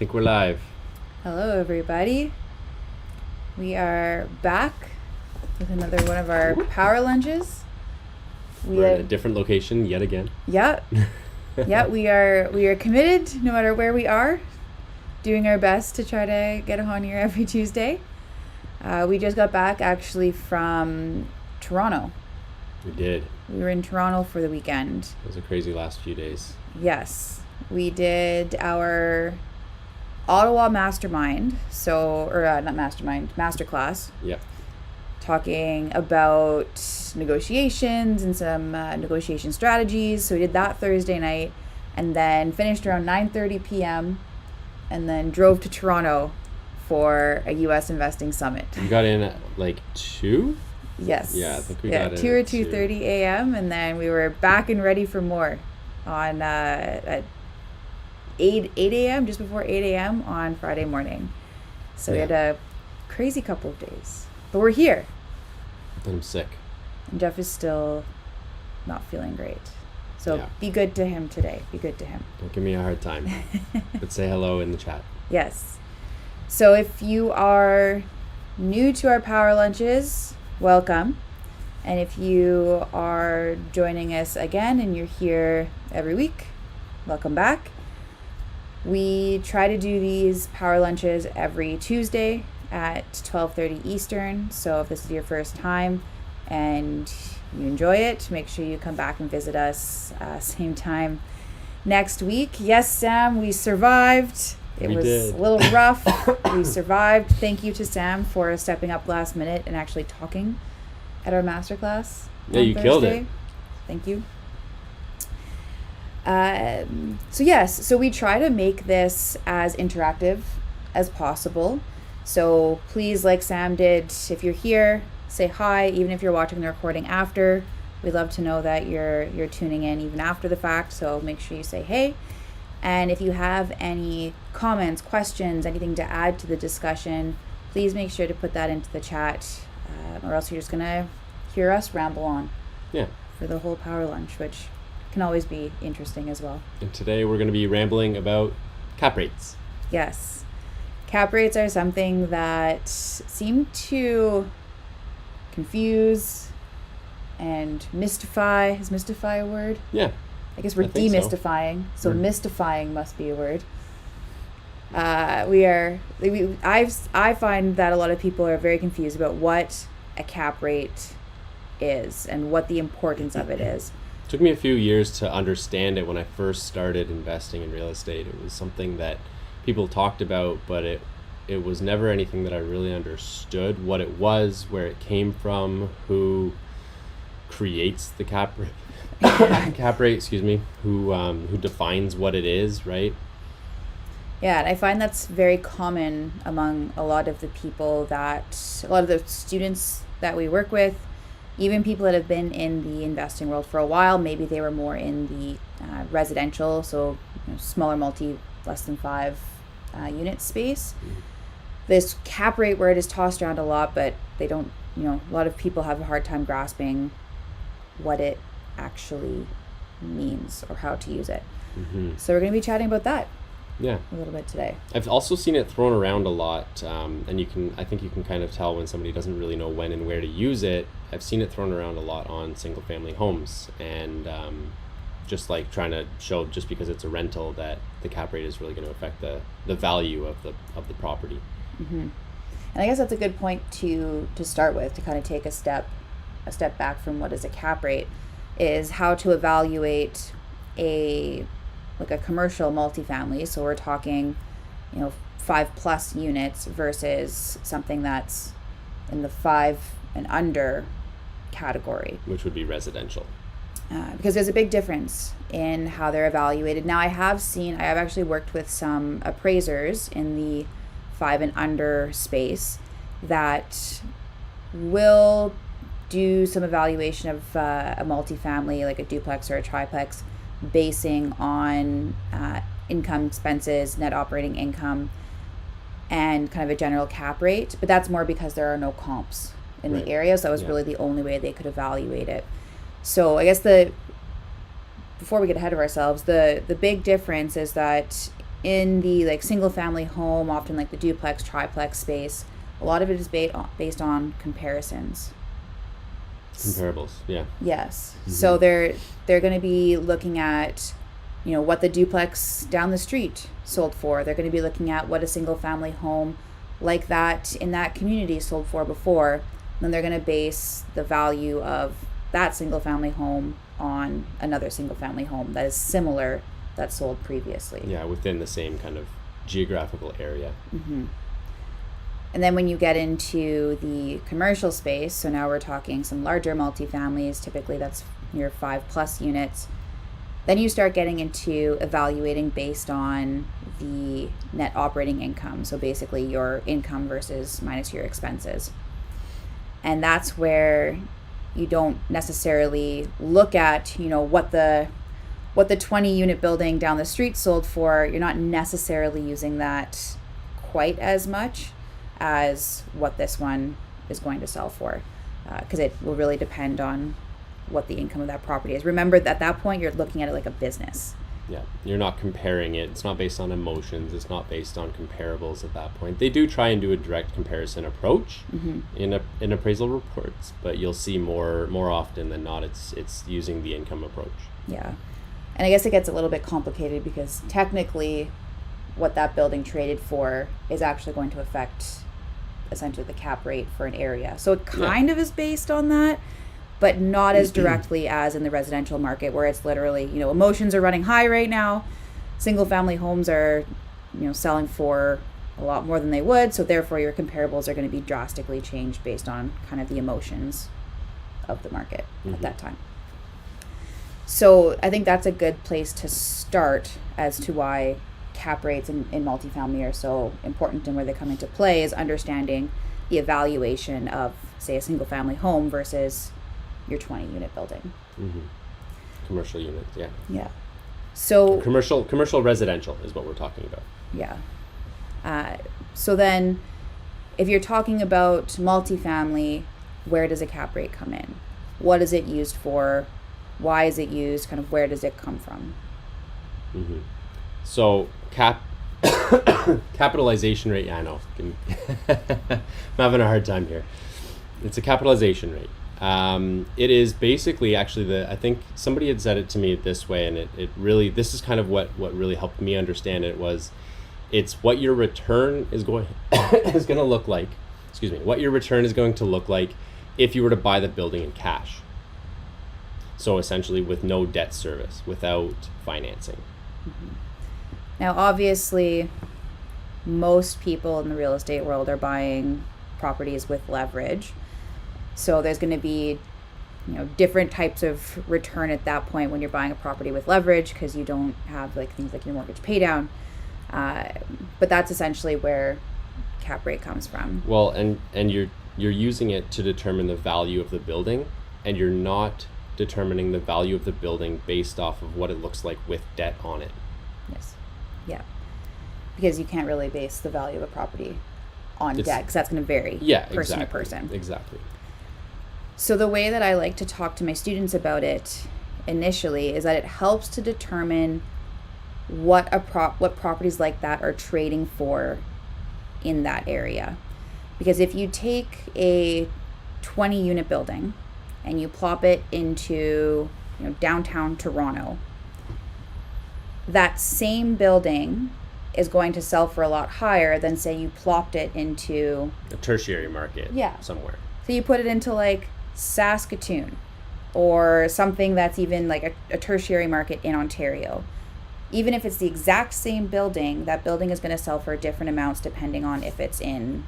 think we're live. Hello, everybody. We are back with another one of our power lunges. We're in a different location yet again. Yeah, we are committed, no matter where we are, doing our best to try to get on here every Tuesday. We just got back actually from Toronto. We did. We were in Toronto for the weekend. It was a crazy last few days. Yes, we did our Ottawa mastermind, masterclass. Yep. Talking about negotiations and some negotiation strategies. So we did that Thursday night and then finished around 9:30 p.m. and then drove to Toronto for a U.S. investing summit. You got in at like 2? Yes. Yeah, I think we got in 2 or 2:30 a.m. and then we were back and ready for more on at 8 a.m., just before 8 a.m. on Friday morning. So we had a crazy couple of days. But we're here. And I'm sick. And Jeff is still not feeling great. So Be good to him today. Be good to him. Don't give me a hard time. But say hello in the chat. Yes. So if you are new to our power lunches, welcome. And if you are joining us again and you're here every week, welcome back. We try to do these power lunches every Tuesday at 12:30 Eastern. So if this is your first time and you enjoy it, make sure you come back and visit us same time next week. Yes, Sam, we survived. It was a little rough. We survived. Thank you to Sam for stepping up last minute and actually talking at our masterclass. Yeah, you killed it. Thank you. So we try to make this as interactive as possible. So please, like Sam did, if you're here, say hi, even if you're watching the recording after. We'd love to know that you're tuning in even after the fact, so make sure you say hey. And if you have any comments, questions, anything to add to the discussion, please make sure to put that into the chat, or else you're just going to hear us ramble on for the whole power lunch, which can always be interesting as well. And today we're going to be rambling about cap rates. Yes. Cap rates are something that seem to confuse and mystify. Is mystify a word? Yeah. I guess we're demystifying. So mystifying must be a word. I find that a lot of people are very confused about what a cap rate is and what the importance of it is. It took me a few years to understand it when I first started investing in real estate. It was something that people talked about, but it was never anything that I really understood what it was, where it came from, who creates the cap rate, who defines what it is, right? Yeah, and I find that's very common among a lot of the students that we work with, even people that have been in the investing world for a while. Maybe they were more in the residential, so smaller multi, less than 5 unit space. This cap rate word is tossed around a lot, but they don't, a lot of people have a hard time grasping what it actually means or how to use it. So we're going to be chatting about that a little bit today. I've also seen it thrown around a lot, and I think you can kind of tell when somebody doesn't really know when and where to use it. I've seen it thrown around a lot on single family homes, and just like trying to show, just because it's a rental, that the cap rate is really going to affect the value of the property. And I guess that's a good point to start with, to kind of take a step back from what is a cap rate, is how to evaluate a commercial multifamily. So we're talking 5+ units versus something that's in the 5 and under category, which would be residential, because there's a big difference in how they're evaluated. Now I have actually worked with some appraisers in the 5 and under space that will do some evaluation of a multifamily, like a duplex or a triplex, basing on income, expenses, net operating income, and kind of a general cap rate. But that's more because there are no comps in the area, so that was really the only way they could evaluate it. So I guess before we get ahead of ourselves, the big difference is that in the like single family home, often like the duplex, triplex space, a lot of it is based on comparisons. Comparables, yeah. Yes. Mm-hmm. So they're going to be looking at, you know, what the duplex down the street sold for. They're going to be looking at what a single family home like that in that community sold for before. And then they're going to base the value of that single family home on another single family home that is similar that sold previously. Yeah, within the same kind of geographical area. Mm-hmm. And then when you get into the commercial space, so now we're talking some larger multifamilies, typically that's your 5+ units, then you start getting into evaluating based on the net operating income. So basically your income versus minus your expenses. And that's where you don't necessarily look at, you know, what the 20 unit building down the street sold for. You're not necessarily using that quite as much as what this one is going to sell for, because it will really depend on what the income of that property is. Remember that at that point you're looking at it like a business. Yeah, you're not comparing it. It's not based on emotions. It's not based on comparables at that point. They do try and do a direct comparison approach in appraisal reports, but you'll see more often than not it's using the income approach. Yeah, and I guess it gets a little bit complicated because technically what that building traded for is actually going to affect essentially the cap rate for an area. So it kind of is based on that, but not as directly as in the residential market where it's literally, you know, emotions are running high right now. Single family homes are, you know, selling for a lot more than they would. So therefore your comparables are going to be drastically changed based on kind of the emotions of the market at that time. So I think that's a good place to start as to why cap rates in multifamily are so important and where they come into play is understanding the evaluation of, say, a single family home versus your 20 unit building. Commercial units, yeah. Yeah. So commercial residential is what we're talking about. Yeah. So then if you're talking about multifamily, where does a cap rate come in? What is it used for? Why is it used? Kind of where does it come from? So capitalization rate, yeah, I know. I'm having a hard time here. It's a capitalization rate. It is basically actually I think somebody had said it to me this way, and it really, this is kind of what really helped me understand it was, it's what your return is going to look like. Excuse me. What your return is going to look like if you were to buy the building in cash. So essentially with no debt service, without financing. Now, obviously, most people in the real estate world are buying properties with leverage. So there's going to be, you know, different types of return at that point when you're buying a property with leverage because you don't have like things like your mortgage pay down. But that's essentially where cap rate comes from. Well, and you're using it to determine the value of the building, and you're not determining the value of the building based off of what it looks like with debt on it. Yes. Yeah. Because you can't really base the value of a property on debt because that's going to vary person to person. Exactly. So the way that I like to talk to my students about it initially is that it helps to determine what properties like that are trading for in that area. Because if you take a 20 unit building and you plop it into, you know, downtown Toronto, that same building is going to sell for a lot higher than, say, you plopped it into a tertiary market somewhere. So you put it into like Saskatoon or something that's even like a tertiary market in Ontario. Even if it's the exact same building, that building is going to sell for different amounts depending on if it's in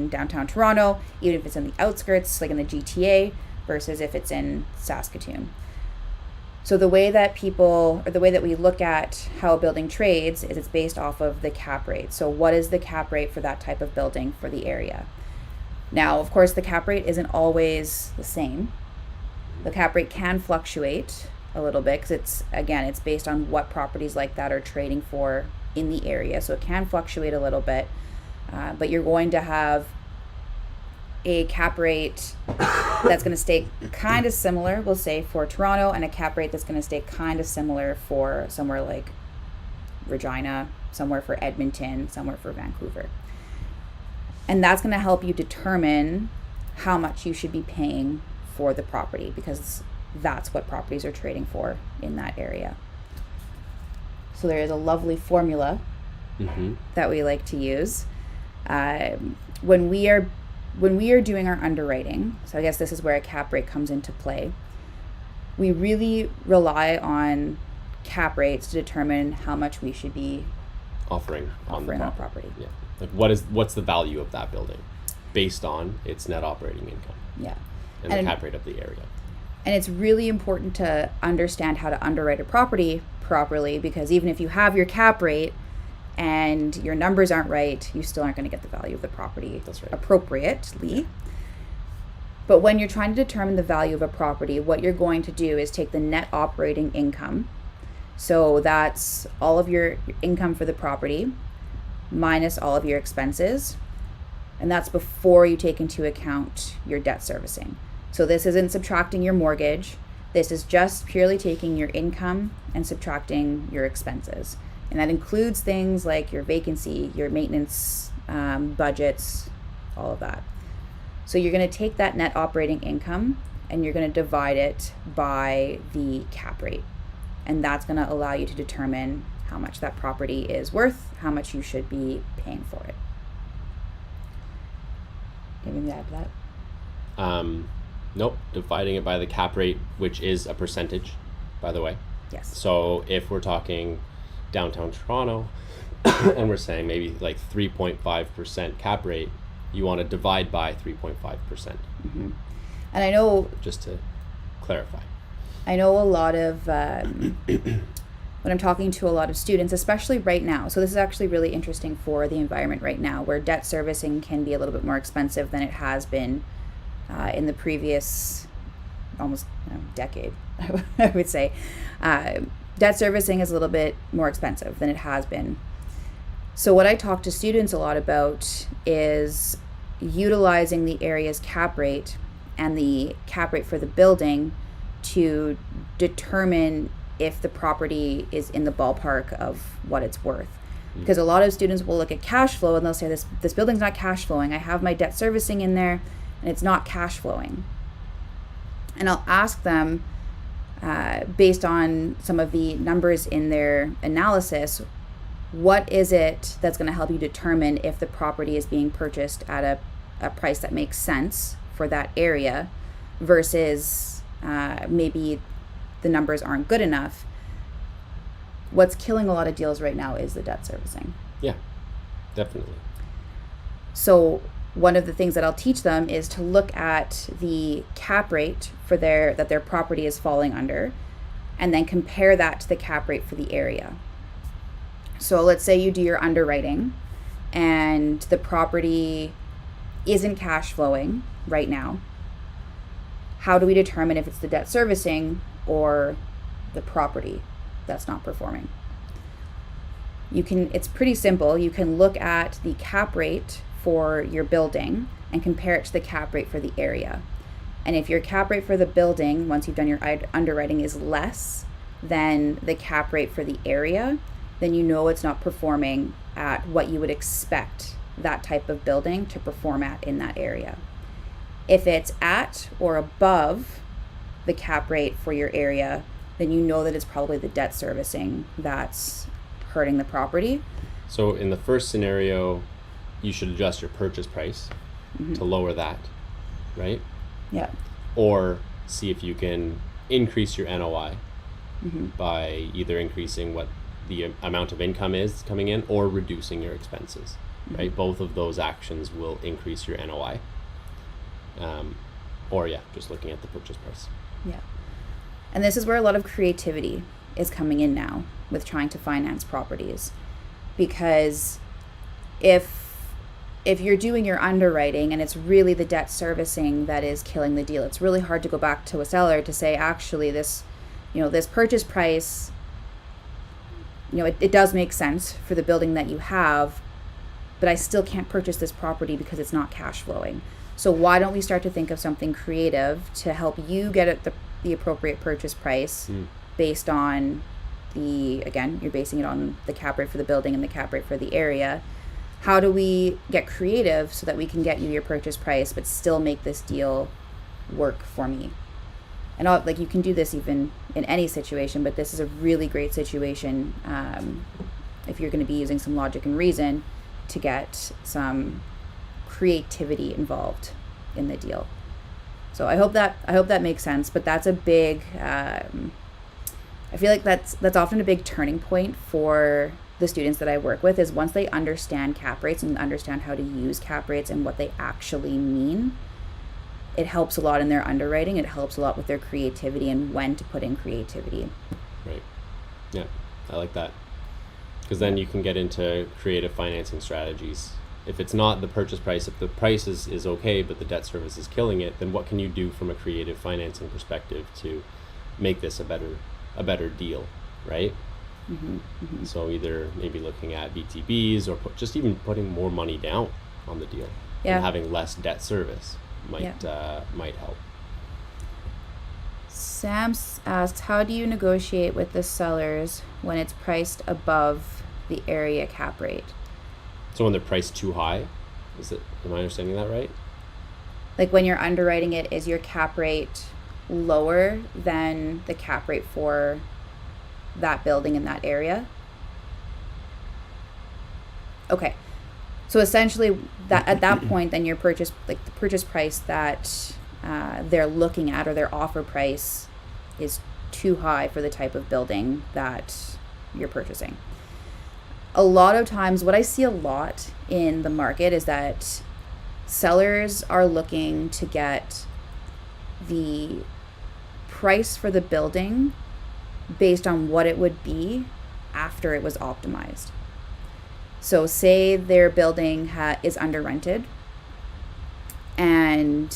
downtown Toronto, even if it's in the outskirts, like in the GTA, versus if it's in Saskatoon. So the way that we look at how a building trades is it's based off of the cap rate. So what is the cap rate for that type of building for the area? Now, of course, the cap rate isn't always the same. The cap rate can fluctuate a little bit because it's based on what properties like that are trading for in the area. So it can fluctuate a little bit, but you're going to have a cap rate that's going to stay kind of similar, we'll say, for Toronto, and a cap rate that's going to stay kind of similar for somewhere like Regina, somewhere for Edmonton, somewhere for Vancouver. And that's going to help you determine how much you should be paying for the property, because that's what properties are trading for in that area. So there is a lovely formula that we like to use when we are doing our underwriting. So I guess this is where a cap rate comes into play. We really rely on cap rates to determine how much we should be offering on the property. Yeah. Like what's the value of that building based on its net operating income? Yeah. And the cap rate of the area. And it's really important to understand how to underwrite a property properly, because even if you have your cap rate and your numbers aren't right, you still aren't going to get the value of the property appropriately. Yeah. But when you're trying to determine the value of a property, what you're going to do is take the net operating income. So that's all of your income for the property minus all of your expenses. And that's before you take into account your debt servicing. So this isn't subtracting your mortgage. This is just purely taking your income and subtracting your expenses. And that includes things like your vacancy, your maintenance budgets, all of that. So you're going to take that net operating income and you're going to divide it by the cap rate. And that's going to allow you to determine how much that property is worth, how much you should be paying for it. Anything to add to that? Nope. Dividing it by the cap rate, which is a percentage, by the way. Yes. So if we're talking downtown Toronto and we're saying maybe like 3.5% cap rate, you want to divide by 3.5%. Mm-hmm. And I know, just to clarify, I know a lot of when I'm talking to a lot of students, especially right now, so this is actually really interesting for the environment right now, where debt servicing can be a little bit more expensive than it has been in the previous almost decade, I would say. Debt servicing is a little bit more expensive than it has been. So what I talk to students a lot about is utilizing the area's cap rate and the cap rate for the building to determine if the property is in the ballpark of what it's worth. Because a lot of students will look at cash flow and they'll say, this building's not cash flowing. I have my debt servicing in there and it's not cash flowing. And I'll ask them, based on some of the numbers in their analysis, what is it that's going to help you determine if the property is being purchased at a price that makes sense for that area versus maybe the numbers aren't good enough. What's killing a lot of deals right now is the debt servicing. Yeah, definitely. So one of the things that I'll teach them is to look at the cap rate for that their property is falling under, and then compare that to the cap rate for the area. So let's say you do your underwriting and the property isn't cash flowing right now. How do we determine if it's the debt servicing or the property that's not performing? It's pretty simple. You can look at the cap rate for your building and compare it to the cap rate for the area. And if your cap rate for the building, once you've done your underwriting, is less than the cap rate for the area, then you know it's not performing at what you would expect that type of building to perform at in that area. If it's at or above the cap rate for your area, then you know that it's probably the debt servicing that's hurting the property. So in the first scenario, you should adjust your purchase price to lower that, right? Yeah. Or see if you can increase your NOI by either increasing what the amount of income is coming in or reducing your expenses, right? Both of those actions will increase your NOI. Or just looking at the purchase price. Yeah. And this is where a lot of creativity is coming in now with trying to finance properties. Because if you're doing your underwriting and it's really the debt servicing that is killing the deal, it's really hard to go back to a seller to say, actually, this purchase price, it does make sense for the building that you have, but I still can't purchase this property because it's not cash flowing. So why don't we start to think of something creative to help you get at the appropriate purchase price based on again, you're basing it on the cap rate for the building and the cap rate for the area. How do we get creative so that we can get you your purchase price, but still make this deal work for me? And like, you can do this even in any situation, but this is a really great situation if you're going to be using some logic and reason to get some creativity involved in the deal. So I hope that makes sense. But that's a big. I feel like that's often a big turning point for the students that I work with, is once they understand cap rates and understand how to use cap rates and what they actually mean. It helps a lot in their underwriting. It helps a lot with their creativity and when to put in creativity. Right. Yeah, I like that. Because then you can get into creative financing strategies. If it's not the purchase price, if the price is okay, but the debt service is killing it, then what can you do from a creative financing perspective to make this a better deal, right? Mm-hmm, mm-hmm. So either maybe looking at BTBs or just even putting more money down on the deal and having less debt service might help. Sam asks, how do you negotiate with the sellers when it's priced above the area cap rate? So when they're priced too high, am I understanding that right? Like when you're underwriting it, is your cap rate lower than the cap rate for that building in that area? Okay. So essentially, that at that point, then your purchase, like the purchase price that they're looking at, or their offer price, is too high for the type of building that you're purchasing. A lot of times, what I see a lot in the market is that sellers are looking to get the price for the building based on what it would be after it was optimized. So say their building is under rented and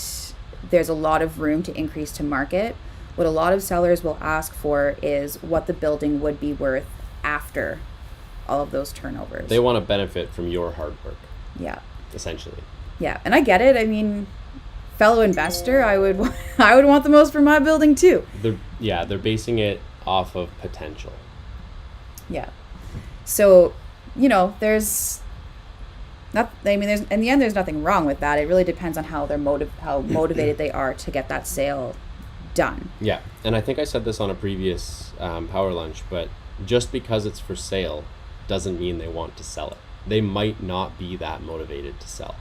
there's a lot of room to increase to market. What a lot of sellers will ask for is what the building would be worth after all of those turnovers. They want to benefit from your hard work. Yeah. Essentially. Yeah, and I get it. I mean, fellow investor, I would want the most for my building too. They're basing it off of potential. Yeah. So, in the end, there's nothing wrong with that. It really depends on how motivated they are to get that sale done. Yeah, and I think I said this on a previous Power Lunch, but just because it's for sale doesn't mean they want to sell it. They might not be that motivated to sell.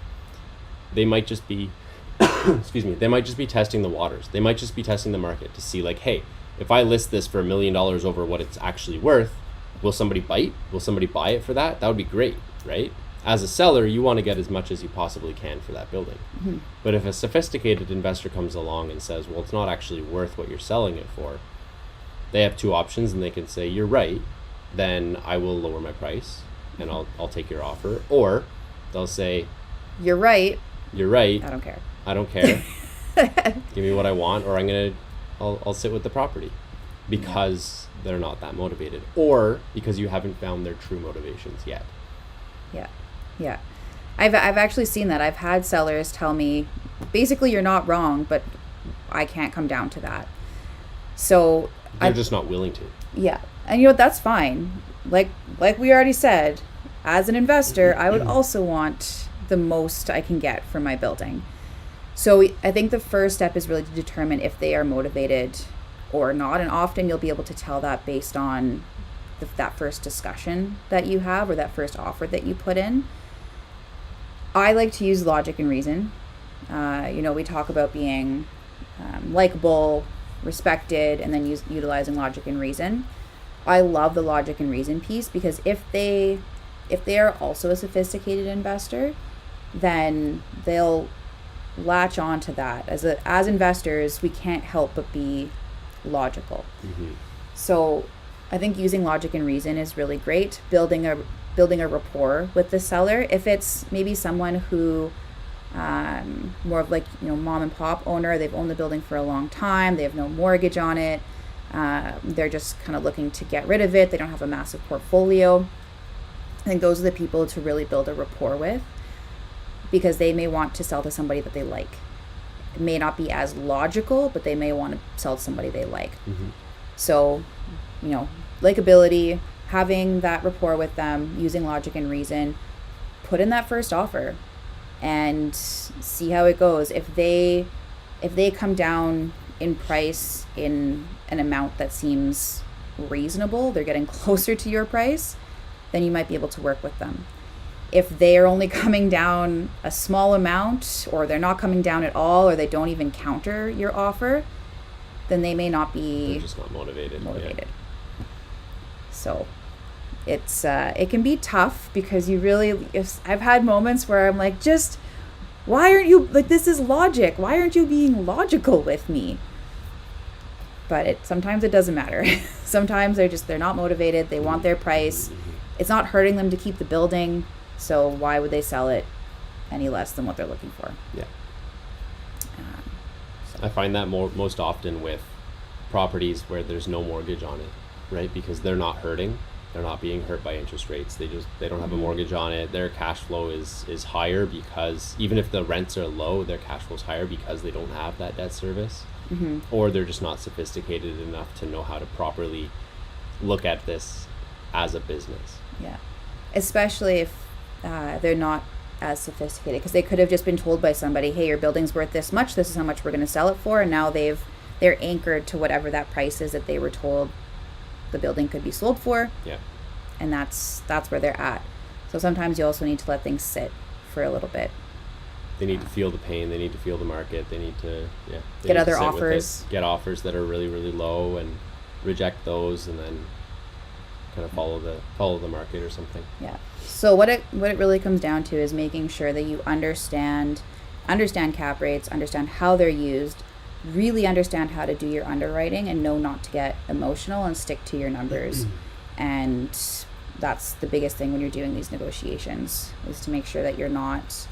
They might just be, they might just be testing the waters. They might just be testing the market to see, like, hey, if I list this for $1 million over what it's actually worth, will somebody bite? Will somebody buy it for that? That would be great, right? As a seller, you want to get as much as you possibly can for that building. Mm-hmm. But if a sophisticated investor comes along and says, well, it's not actually worth what you're selling it for, they have two options, and they can say, you're right, then I will lower my price and I'll take your offer. Or they'll say, You're right. I don't care. Give me what I want, or I'll sit with the property, because they're not that motivated, or because you haven't found their true motivations yet. Yeah. I've actually seen that. I've had sellers tell me, basically, you're not wrong, but I can't come down to that. So they're just not willing to. Yeah. And that's fine. Like we already said, as an investor, I would also want the most I can get for my building. So I think the first step is really to determine if they are motivated or not. And often you'll be able to tell that based on that first discussion that you have, or that first offer that you put in. I like to use logic and reason. We talk about being likable, respected, and then utilizing logic and reason. I love the logic and reason piece, because if they are also a sophisticated investor, then they'll latch on to that. As investors, we can't help but be logical. Mm-hmm. So I think using logic and reason is really great. Building a rapport with the seller. If it's maybe someone who more of mom and pop owner, they've owned the building for a long time, they have no mortgage on it, they're just kind of looking to get rid of it, they don't have a massive portfolio, I think those are the people to really build a rapport with, because they may want to sell to somebody that they like. It may not be as logical, but they may want to sell to somebody they like. Mm-hmm. So, likability, having that rapport with them, using logic and reason, put in that first offer and see how it goes. If they come down in price in an amount that seems reasonable, they're getting closer to your price, then you might be able to work with them. If they are only coming down a small amount, or they're not coming down at all, or they don't even counter your offer, then they may not be, they're just not motivated. Yeah. So it can be tough, because I've had moments where I'm like, just, why aren't you, like, this is logic, why aren't you being logical with me? But sometimes it doesn't matter. Sometimes they're not motivated, they want their price, it's not hurting them to keep the building, so why would they sell it any less than what they're looking for? Yeah. I find that most often with properties where there's no mortgage on it, right? Because they're not hurting. They're not being hurt by interest rates. They don't have a mortgage on it. Their cash flow is higher, because even if the rents are low, their cash flow is higher because they don't have that debt service. Mm-hmm. Or they're just not sophisticated enough to know how to properly look at this as a business. Yeah. Especially if they're not as sophisticated, because they could have just been told by somebody, hey, your building's worth this much, this is how much we're going to sell it for, and now they're anchored to whatever that price is that they were told the building could be sold for. Yeah. And that's where they're at. So sometimes you also need to let things sit for a little bit. They need to feel the pain, they need to feel the market, they need to get other offers, get offers that are really, really low, and reject those, and then kind of follow the market or something. Yeah. So what it really comes down to is making sure that you understand cap rates, understand how they're used, really understand how to do your underwriting, and know not to get emotional and stick to your numbers. And that's the biggest thing when you're doing these negotiations, is to make sure that you're not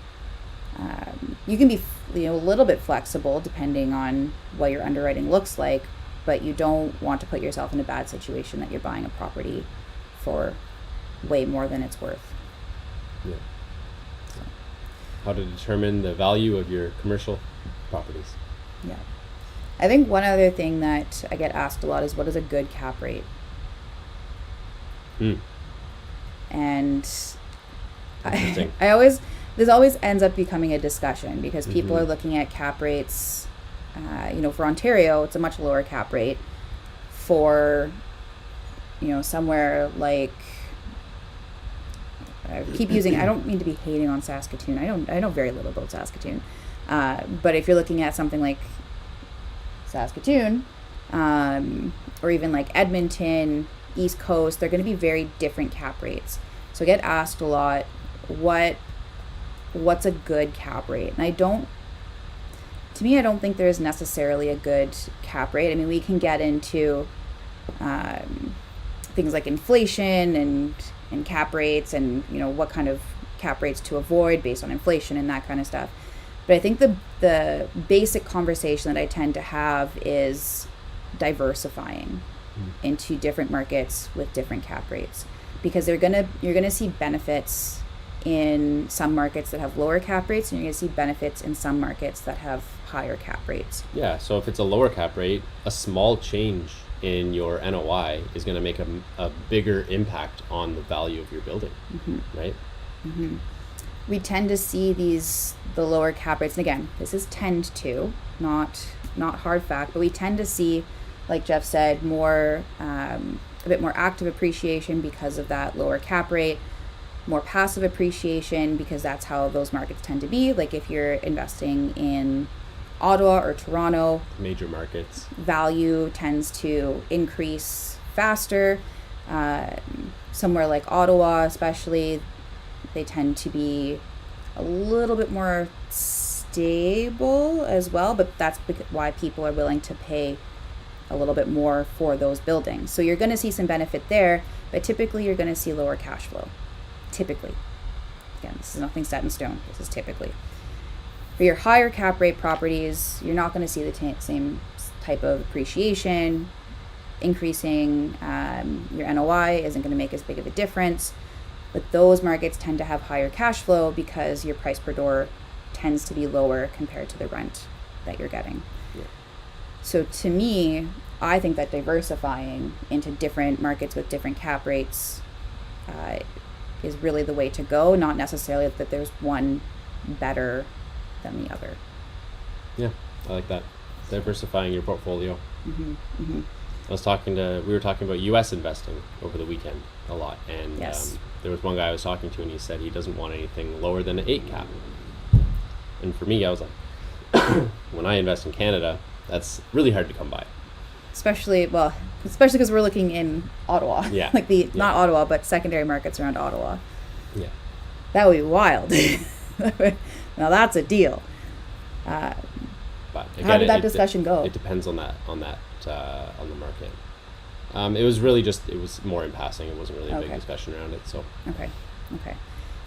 you can be a little bit flexible depending on what your underwriting looks like, but you don't want to put yourself in a bad situation that you're buying a property for way more than it's worth. Yeah. So. How to determine the value of your commercial properties. Yeah. I think one other thing that I get asked a lot is, what is a good cap rate? And this always ends up becoming a discussion, because people are looking at cap rates. For Ontario, it's a much lower cap rate. For, somewhere like, I don't mean to be hating on Saskatoon. I know very little about Saskatoon. But if you're looking at something like Saskatoon, or even like Edmonton, East Coast, they're going to be very different cap rates. So I get asked a lot, what's a good cap rate? And I don't think there is necessarily a good cap rate. I mean, we can get into things like inflation and cap rates, and what kind of cap rates to avoid based on inflation and that kind of stuff. But I think the basic conversation that I tend to have is diversifying into different markets with different cap rates, because you're gonna see benefits in some markets that have lower cap rates, and you're gonna see benefits in some markets that have higher cap rates. Yeah, so if it's a lower cap rate, a small change in your NOI is going to make a bigger impact on the value of your building, right? Mm-hmm. We tend to see the lower cap rates, and again, this is tend to, not hard fact, but we tend to see, like Jeff said, a bit more active appreciation because of that lower cap rate, more passive appreciation because that's how those markets tend to be. Like if you're investing in Ottawa or Toronto, major markets, value tends to increase faster. Somewhere like Ottawa especially, they tend to be a little bit more stable as well, but that's why people are willing to pay a little bit more for those buildings. So you're going to see some benefit there, but typically you're going to see lower cash flow. Typically. Again, this is nothing set in stone. This is typically. For your higher cap rate properties, you're not going to see the same type of appreciation. Increasing your NOI isn't going to make as big of a difference. But those markets tend to have higher cash flow because your price per door tends to be lower compared to the rent that you're getting. Yeah. So to me, I think that diversifying into different markets with different cap rates is really the way to go, not necessarily that there's one better than the other. Yeah, I like that. Diversifying your portfolio. Mm-hmm. Mm-hmm. We were talking about U.S. investing over the weekend a lot, and Yes. There was one guy I was talking to, and he said he doesn't want anything lower than an 8 cap. And for me, I was like, when I invest in Canada, that's really hard to come by. Especially because we're looking in Ottawa. Yeah. Not Ottawa, but secondary markets around Ottawa. Yeah. That would be wild. Now that's a deal. But again, How did that discussion go? It depends on the market. It was more in passing. It wasn't really a big discussion around it. So. Okay.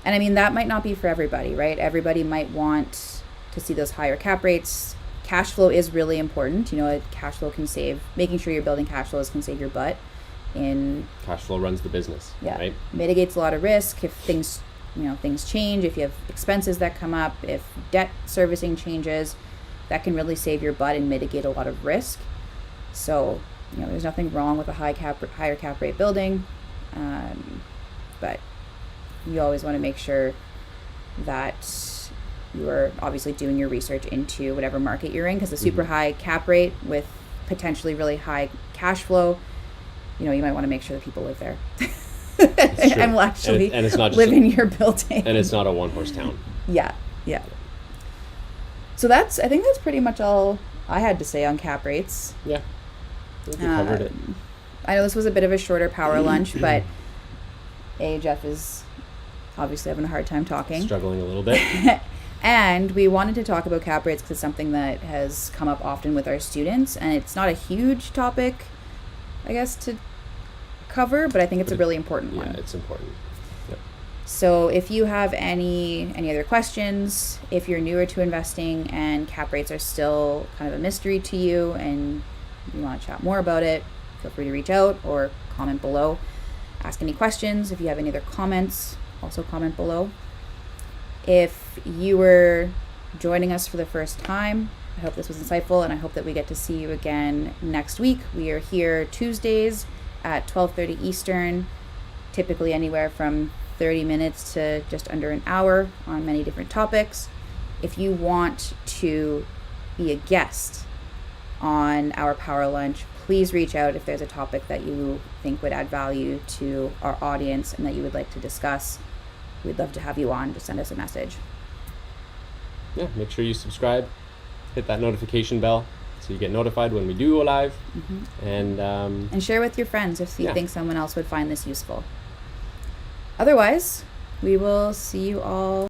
And I mean, that might not be for everybody, right? Everybody might want to see those higher cap rates. Cash flow is really important. Cash flow can save, making sure you're building cash flows can save your butt. Cash flow runs the business, right? Mitigates a lot of risk if things change, if you have expenses that come up, if debt servicing changes, that can really save your butt and mitigate a lot of risk. So, there's nothing wrong with a higher cap rate building, but you always want to make sure that you are obviously doing your research into whatever market you're in, because a super high cap rate with potentially really high cash flow, you might want to make sure that people live there and will actually and it's not just live in your building. And it's not a one-horse town. Yeah. So I think that's pretty much all I had to say on cap rates. Yeah. I think we covered it. I know this was a bit of a shorter power lunch, but Jeff is obviously having a hard time talking. Struggling a little bit. And we wanted to talk about cap rates because it's something that has come up often with our students, and it's not a huge topic, I guess, to cover, but I think it's a really important one. Yeah, it's important. Yep. So if you have any other questions, if you're newer to investing and cap rates are still kind of a mystery to you and you want to chat more about it, feel free to reach out or comment below. Ask any questions. If you have any other comments, also comment below. If you were joining us for the first time, I hope this was insightful, and I hope that we get to see you again next week. We are here Tuesdays at 12:30 Eastern, typically anywhere from 30 minutes to just under an hour on many different topics. If you want to be a guest on our Power Lunch, please reach out if there's a topic that you think would add value to our audience and that you would like to discuss. We'd love to have you on. Just send us a message. Yeah, make sure you subscribe, hit that notification bell so you get notified when we do go live. And share with your friends if you think someone else would find this useful. Otherwise, we will see you all